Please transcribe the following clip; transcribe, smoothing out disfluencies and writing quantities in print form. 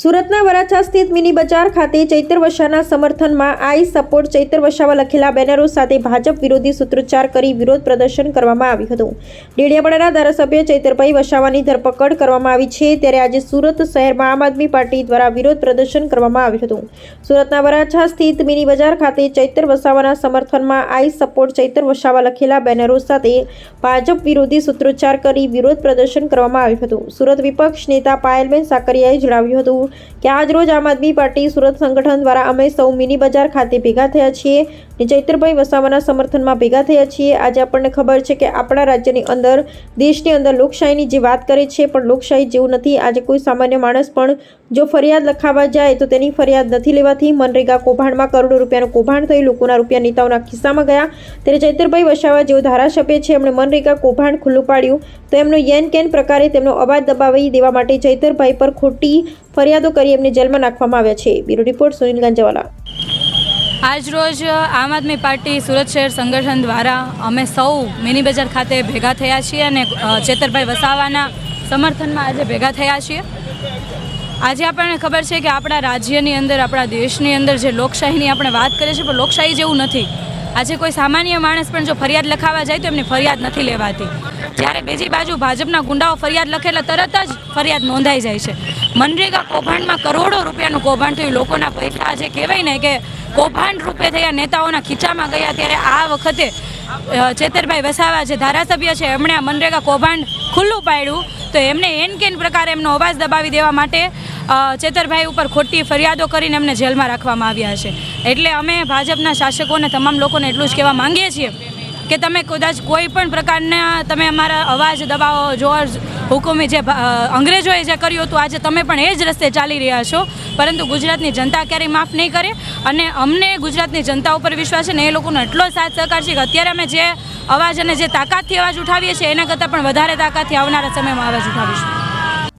સુરતના વરાછા સ્થિત મિની બજાર ખાતે ચૈતર વસાવાના સમર્થનમાં આઈ સપોર્ટ ચૈતર વસાવા લખેલા બેનરો સાથે ભાજપ વિરોધી સૂત્રોચ્ચાર કરી વિરોધ પ્રદર્શન કરવામાં આવ્યું હતું। ડેડિયાપાડાના ધારાસભ્ય ચૈતરભાઈ વસાવાની ધરપકડ કરવામાં આવી છે, ત્યારે આજે સુરત શહેરમાં આમ આદમી પાર્ટી દ્વારા વિરોધ પ્રદર્શન કરવામાં આવ્યું હતું। સુરતના વરાછા સ્થિત મિની બજાર ખાતે ચૈતર વસાવાના સમર્થનમાં આઈ સપોર્ટ ચૈતર વસાવા લખેલા બેનરો સાથે ભાજપ વિરોધી સૂત્રોચ્ચાર કરી વિરોધ પ્રદર્શન કરવામાં આવ્યું હતું। સુરત વિપક્ષ નેતા પાયલબેન સાકરિયાએ જણાવ્યું હતું કે આજ રોજ આમ આદમી પાર્ટી સુરત સંગઠન દ્વારા અમે સૌ મિની બજાર ખાતે ભેગા થયા છીએ અને ચૈતરભાઈ વસાવાના સમર્થનમાં ભેગા થયા છીએ। આજે આપણને ખબર છે કે આપણા રાજ્યની અંદર દેશની અંદર લોકશાહીની જે વાત કરે છે પણ લોકશાહી જેવું નથી। આજે કોઈ સામાન્ય માણસ પણ જો ફરિયાદ લખાવવા જાય તો તેની ફરિયાદ નથી લેવાતી। મનરેગા કૌભાંડમાં કરોડો રૂપિયાનું કૌભાંડ થયું, લોકોના રૂપિયા નેતાઓના ખિસ્સામાં ગયા, ત્યારે ચૈતરભાઈ વસાવા જેઓ ધારાસભ્ય છે એમણે મનરેગા કૌભાંડ ખુલ્લું પાડ્યું તો એમનો યેન કેન પ્રકારે તેમનો અવાજ દબાવી દેવા માટે ચૈતરભાઈ પર ખોટી ફરિયાદો કરી એમને જેલમાં નાખવામાં આવ્યા છે। Bureau report Sunil Ganjawala. આજ રોજ આમ આદમી પાર્ટી સુરત શહેર સંગઠન દ્વારા અમે સૌ મિની બજાર ખાતે ભેગા થયા છીએ અને ચૈતરભાઈ વસાવાના સમર્થનમાં આજે ભેગા થયા છીએ। આજે આપણને ખબર છે કે આપણા રાજ્યની અંદર, આપણા દેશની અંદર જે લોકશાહીની આપણે વાત કરીએ છીએ પણ લોકશાહી જેવું નથી। આજે કોઈ સામાન્ય માણસ પણ જો ફરિયાદ લખાવવા જાય તો એમની ફરિયાદ નથી લેવાતી, જ્યારે બીજી બાજુ ભાજપના ગુંડાઓ ફરિયાદ લખે એટલે તરત જ ફરિયાદ નોંધાઈ જાય છે। મનરેગા કૌભાંડમાં કરોડો રૂપિયાનું કૌભાંડ થયું, લોકોના પૈસા જે કહેવાય ને કે કૌભાંડ રૂપે થયા, નેતાઓના ખીચામાં ગયા, ત્યારે આ વખતે ચૈતરભાઈ વસાવા જે ધારાસભ્ય છે એમણે આ મનરેગા કૌભાંડ ખુલ્લું પાડ્યું તો એમને એન કેન પ્રકારે એમનો અવાજ દબાવી દેવા માટે ચૈતરભાઈ ઉપર ખોટી ફરિયાદો કરીને એમને જેલમાં રાખવામાં આવ્યા છે। એટલે અમે ભાજપના શાસકોને, તમામ લોકોને એટલું જ કહેવા માંગીએ છીએ કે તમે કદાચ કોઈ પણ પ્રકારના તમે અમારા અવાજ દબાવો, જોર હુકુમી જે અંગ્રેજોએ જે કર્યું હતું આજે તમે પણ એ જ રસ્તે ચાલી રહ્યા છો, પરંતુ ગુજરાતની જનતા ક્યારેય માફ નહીં કરે। અને અમને ગુજરાતની જનતા ઉપર વિશ્વાસ છે ને એ લોકોનો એટલો સાથ સહકાર છે કે અત્યારે અમે જે અવાજ અને જે તાકાતથી અવાજ ઉઠાવીએ છીએ એના કરતાં પણ વધારે તાકાતથી આવનારા સમયમાં અવાજ ઉઠાવીશું।